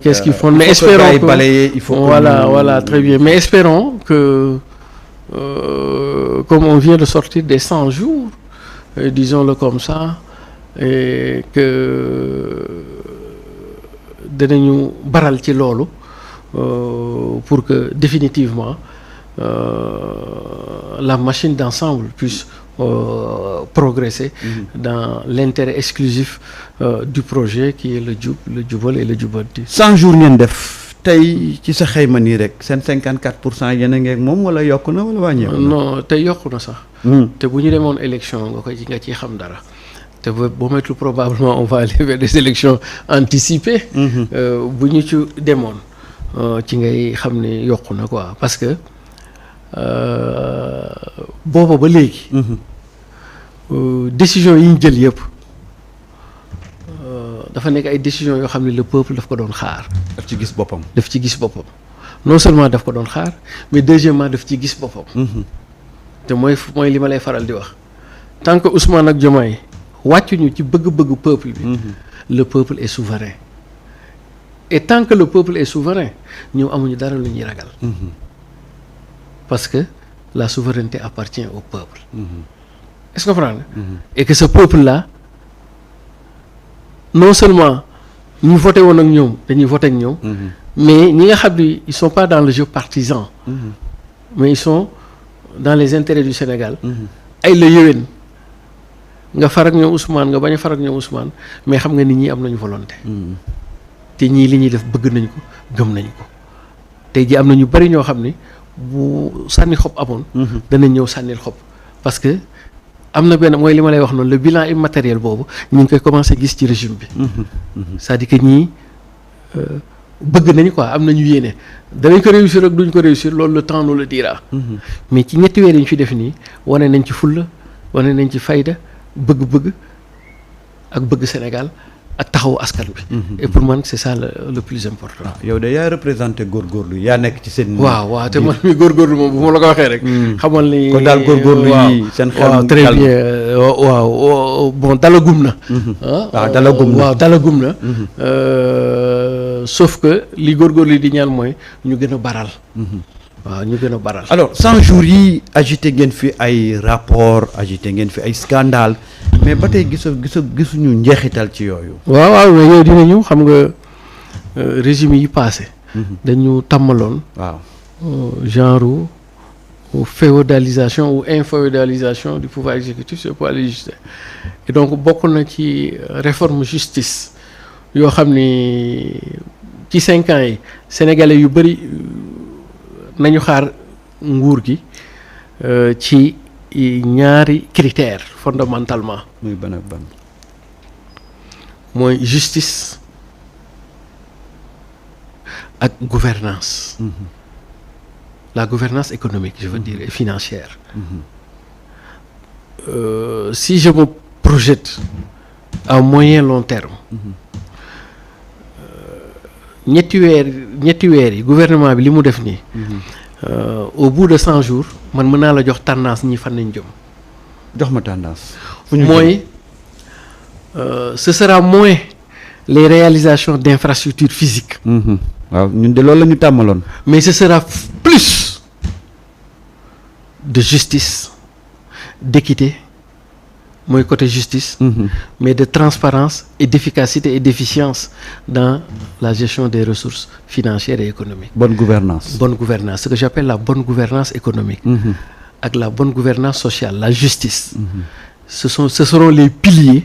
qu'est-ce qu'ils font, mais espérons que balayer, il faut voilà très bien, mais espérons que comme on vient de sortir des 100 jours, disons-le comme ça, et que danañu baral ci loolu pour que définitivement la machine d'ensemble puisse progresser dans l'intérêt exclusif du projet qui est le jubal et le jubanti. 100 jours ngeen def tey ci sa xayma nii rek seen 54% yéen a ngi ak moom wala yokku na wala wàññeeku na. non te yokku na sax. te bu ñu demoon élection nga ciy xam dara. te boo moytu probablement on va aller vers des élections anticipées. bu ñu ci demoon ci ngay xam ne yokku na quoi parce que booba ba léegi. décision yi ñu jël yëpp dafa nekk ay décisions yoo xam ne le peuple daf ko doon xaar. daf ci gis boppam. non seulement daf ko doon xaar mais deuxièmement daf ci gis boppam. te mooy li ma lay faral di wax tant que Ousmane ak Diomaye wàccuñu ci bëgg-bëggu peuple bi. le peuple est souverain et tant que le peuple est souverain ñoom amuñu dara lu ñuy ragal. parce que la souveraineté appartient au peuple. Est-ce que vous comprenez? Et que ce peuple-là non seulement ñu voté woon ak ñoom dañuy voté ak ñoom. mais ñi nga xam ni ils sont pas dans le jeu partisan. mais ils sont dans les intérêts du Sénégal. ay la yéwén nga far ak ñoom Ousmane nga bañ a far ak ñoom Ousmane mais xam nga nit ñi am nañu volonté. te ñii li ñuy def bëgg nañ ko gëm nañ ko tey ji am na ñu bari ñoo xam ni bu sànni xob amoon. danañ ñëw sànnil xob parce que am na benn mooy li ma lay wax noonu le bilan immatériel boobu ñu ngi koy commencer gis ci régime bi. c'est-à-dire que ñii bëgg nañu quoi am nañu yéene danañ ko réussir ak duñ ko réussir loolu le temps nous le dira. mais ci ñetti weer yi ñu fi def nii wane nañ ci fulla wane nañ ci fayda bëgg-bëgg ak bëgg Sénégal ak taxawu askan bi. et pour man c'est ça le plus important. yow de yaa représenté góorgóorlu yaa nekk ci seen. waaw te man mi góorgóorlu moom bu ma la ko waxee rek. xamal ni kon daal góorgóorlu yi seen xel. waaw très bien waaw bon dalagum na. waaw dalagum na. sauf que li góorgóorlu yi di ñaan mooy ñu gën a baral. waaw ñu gën a baral. alors 100 jours yi agité ngeen fi ay rapport agité ngeen fi ay scandale mais ba tey gisuñu njeexital ci yooyu. waaw mais yow dina ñëw xam nga régime yi passé dañu tàmmaloon. waaw genre féodalisation ou inféodalisation du pouvoir exécutif sur le pouvoir législatif et donc bokk na ci réforme justice yoo xam ni ci 5 ans yi sénégalais yu bëri nañu xaar nguur gi ci ñaari critères fondamentalement. muy ban ak ban. mooy justice ak gouvernance. La gouvernance économique je veux dire et financière. Si je me projette à moyen long terme. ñetti weer yi gouvernement bi li mu def nii. au bout de 100 jours man mën naa la jox tendance ñi fan nañ jëm. jox ma tendance. mooy ce sera moins les réalisations d'infrastructures physiques. waaw ñun de loolu la ñu tàmmaloon. mais ce sera plus de justice d'équité mooy côté justice. mais de transparence et d'efficacité et d'efficience dans la gestion des ressources financières et économiques. Bonne gouvernance. Ce que j'appelle la bonne gouvernance économique. Avec la bonne gouvernance sociale, la justice. Ce seront les piliers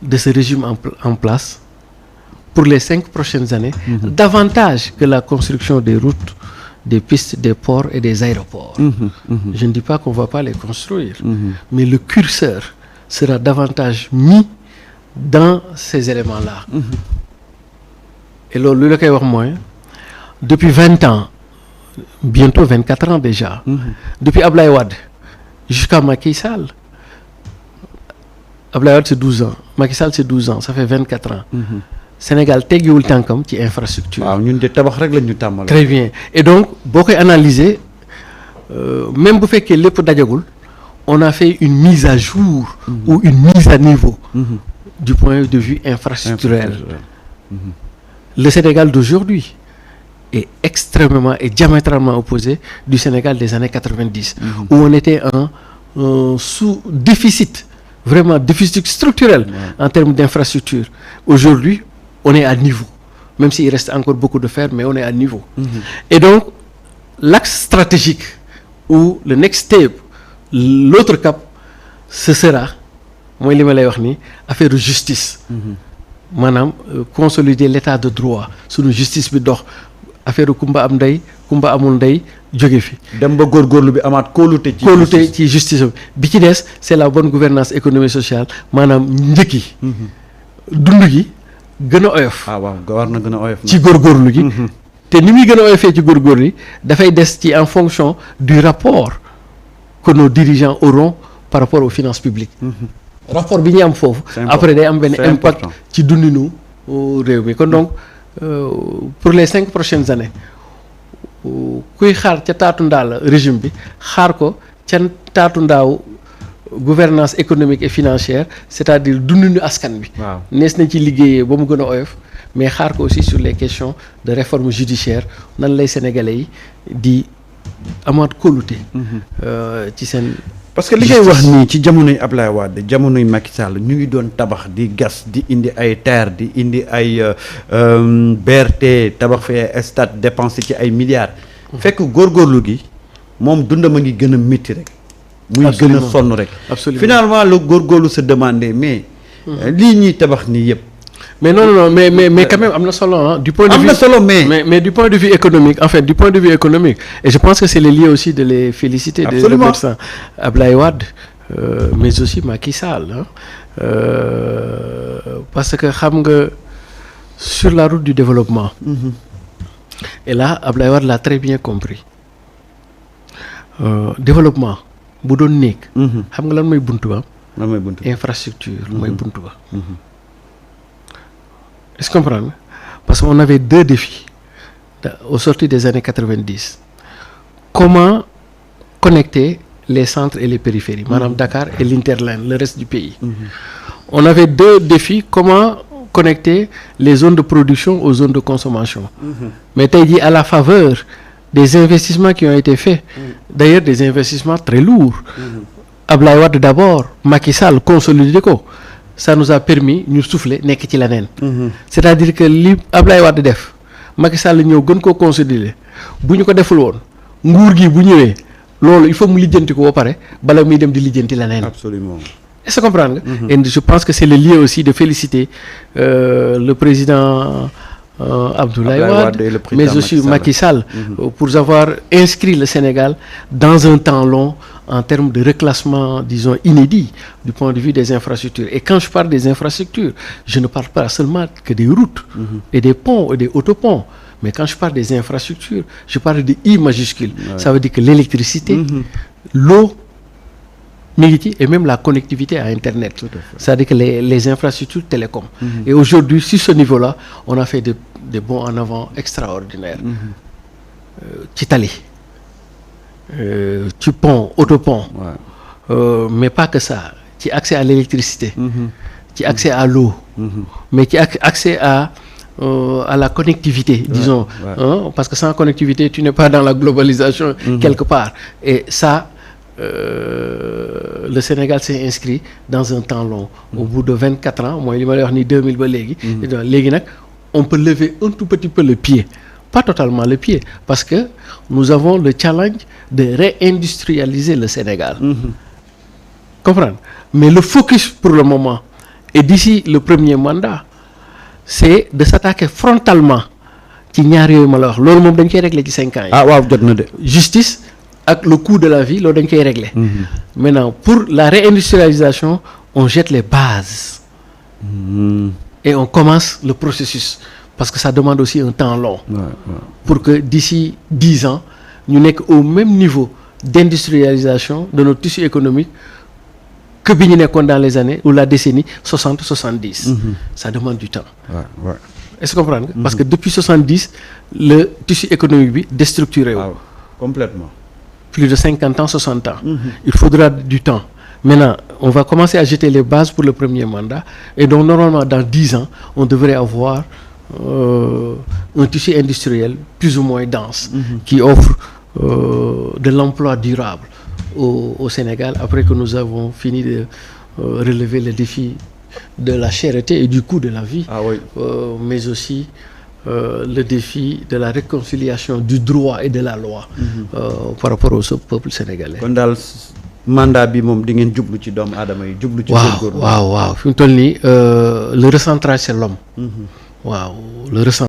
de ce régime en place pour les 5 prochaines années, davantage que la construction des routes, des pistes, des ports et des aéroports. Je ne dis pas qu'on ne va pas les construire, mais le curseur sera davantage mis dans ces éléments-là. Et loolu la koy wax mooy depuis 20 ans, bientôt 24 ans déjà, depuis Ablaye Wade jusqu'à Macky Sall. Ablaye Wade c'est 12 ans, Macky Sall c'est 12 ans, ça fait 24 ans. Sénégal teggiwul tànkam ci infrastructure. waaw ñun de tabax rek lañ ñu tàmmal. Très bien et donc boo koy analyser même bu fekkee lépp dajagul on a fait une mise à jour ou une mise à niveau du point de vue infrastructurel. le Sénégal d'aujourd'hui est extrêmement et diamétralement opposé du Sénégal des années 90, où on était en sous-déficit, vraiment déficit structurel en termes d'infrastructure. Aujourd'hui, on est à niveau, même s'il reste encore beaucoup de faire, mais on est à niveau. Et donc, l'axe stratégique ou le next step, l'autre cap, ce sera, moi li ma lay wax ni, affaire de justice. Maanaam consolider l'état de droit, sunu justice bi dox, affaire kumba am ndey kumba amul ndey jóge fi. dem ba góorgóorlu bi amaat kóolute ci justice bi ci des c'est la bonne gouvernance économique sociale maanaam njëkk yi. dund gi gën a oyof. waaw war na gën a oyof. ci góorgóorlu gi. te ni muy gën a oyofee ci góorgóorlu yi dafay des ci en fonction du rapport que nos dirigeants auront par rapport aux finances publiques. rapport bi ñu am foofu. après day am benn impact ci dundinu réew mi kon donc pour les 5 prochaines années kuy xaar ca taatu ndaal régime bi xaar ko ca taatu ndaaw gouvernance économique et financière c'est-à-dire dundinu askan bi. nees nañ ci liggéeyee ba mu gën a oyof mais xaar ko aussi sur les questions de réforme judiciaire nan lay sénégalais yi di amaat kóolute. ci seen. parce que li ngay wax nii ci jamonoy Ablaye Wade jamonoy Macky Sall ñu ngi doon tabax di gas di indi ay terre di indi ay BRT tabax fee stade dépensé ci ay milliards. fekk góorgóorlu gi moom dundam a ngi gën a métti rek. muy gën a sonn rek. finalement le góorgóorlu se demandé mais. lii ñuy tabax nii yëpp. mais non mais quand même am na solo hein, du point de vue mais du point de vue économique en fait du point de vue économique et je pense que c'est le lieu aussi de les féliciter. Absolument. de remercier Ablaye Wade mais aussi Macky Sall hein, parce que xam nga sur la route du développement. Et là Ablaye Wade l'a très bien compris développement bu doon néeg. xam nga lan mooy buntu ba. lan mooy buntu infrastructure mooy buntu ba. Est-ce que comprendre parce qu'on avait 2 défis au sortir des années 90. Comment connecter les centres et les périphéries, maanaam Dakar et l'Interland, le reste du pays. On avait 2 défis, comment connecter les zones de production aux zones de consommation. Mais tey jii à la faveur des investissements qui ont été faits, d'ailleurs des investissements très lourds. Ablaye Wade d'abord, Macky Sall consolider ko. Ça nous a permis ñu souffler nekk ci leneen. C'est-à-dire que li Ablaye Wade def Macky Sall ñëw gën koo consolider bu ñu ko deful woon nguur gi bu ñëwee loolu il faut mu lijjanti ko ba pare bala muy dem di lijjanti leneen. Absolument. Est-ce que comprendre nga. Et je pense que c'est le lieu aussi de féliciter le président Abdoulaye Wade mais aussi Macky Sall pour avoir inscrit le Sénégal dans un temps long en termes de reclassement, disons, inédit du point de vue des infrastructures. Et quand je parle des infrastructures, je ne parle pas seulement que des routes et des ponts et des autoponts. Mais quand je parle des infrastructures, je parle de I majuscule. Ça veut dire que l'électricité, l'eau, et même la connectivité à Internet. C'est-à-dire que les infrastructures télécom. Et aujourd'hui, sur ce niveau-là, on a fait des bons en avant extraordinaires. Ci tali. Ci pont autopont mais pas que ça ci accès à l'électricité ci accès à l'eau mais ci accès à la connectivité disons hein, parce que sans connectivité tu n'es pas dans la globalisation quelque part et ça le Sénégal s'est inscrit dans un temps long au bout de 24 ans mooy li ma lay wax ni 2000 ba léegi léegi nag on peut lever un tout petit peu le pied pas totalement le pied parce que nous avons le challenge de réindustrialiser le Sénégal. Comprendre? Mais le focus pour le moment et d'ici le premier mandat c'est de s'attaquer frontalement ci ñaar yooyu ma la wax loolu moom dañ koy régler ci 5 ans yi. ah waaw jot na de. Justice ak le coût de la vie loolu dañ koy régler. Maintenant pour la réindustrialisation on jette les bases. Et on commence le processus. Parce que ça demande aussi un temps long pour que d'ici 10 ans ñu nekk au même niveau d'industrialisation de notre tissu économique que bi ñu nekkoon dans les années ou la décennie 60-70. Ça demande du temps. Est-ce que vous comprenez? Parce que depuis 70 le tissu économique bi déstructuré wu. Complètement. Plus de 50 ans 60 ans. Il faudra du temps. Maintenant on va commencer à jeter les bases pour le premier mandat et donc normalement dans 10 ans on devrait avoir un tissu industriel plus ou moins dense, qui offre de l'emploi durable au Sénégal, après que nous avons fini de relever le défi de la cherté et du coût de la vie, mais aussi le défi de la réconciliation du droit et de la loi par rapport au peuple sénégalais. kon daal mandat bi moom di ngeen jublu ci doomu aadama yi jublu ci góorgóorlu. waaw fi mu toll nii le recentrage c'est l'homme. waaw le recentrage